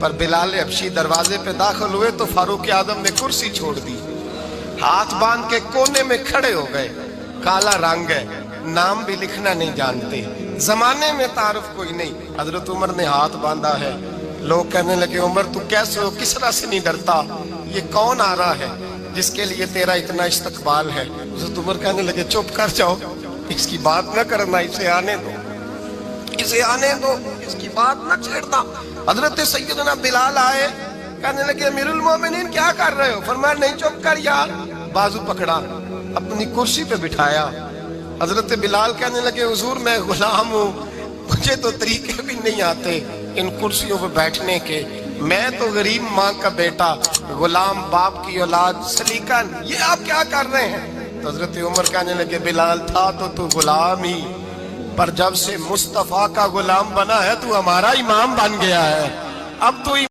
پر بلال حبشی دروازے پہ داخل ہوئے تو فاروق اعظم نے کرسی چھوڑ دی، ہاتھ باندھ کے کونے میں کھڑے ہو گئے۔ کالا رنگ ہے، نام بھی لکھنا نہیں جانتے، زمانے میں تعارف کوئی نہیں۔ حضرت عمر نے ہاتھ باندھا ہے، لوگ کہنے لگے عمر تو کیسے ہو، کس طرح سے نہیں ڈرتا، یہ کون آ رہا ہے جس کے لیے تیرا اتنا استقبال ہے؟ حضرت عمر کہنے لگے چپ کر جاؤ، اس کی بات نہ کرنا، اسے آنے دو، اسے آنے دو، اس کی بات نہ چھیڑنا۔ حضرت سیدنا بلال آئے، کہنے لگے امیر المومنین کیا کر رہے ہو؟ فرمایا نہیں چپ کر یار، بازو پکڑا، اپنی کرسی پہ بٹھایا۔ حضرت بلال کہنے لگے حضور میں غلام ہوں، مجھے تو طریقے بھی نہیں آتے ان کرسیوں پہ بیٹھنے کے، میں تو غریب ماں کا بیٹا، غلام باپ کی اولاد، سلیقہ، یہ آپ کیا کر رہے ہیں؟ تو حضرت عمر کہنے لگے بلال تھا تو غلام ہی، پر جب سے مصطفیٰ کا غلام بنا ہے تو ہمارا امام بن گیا ہے، اب تو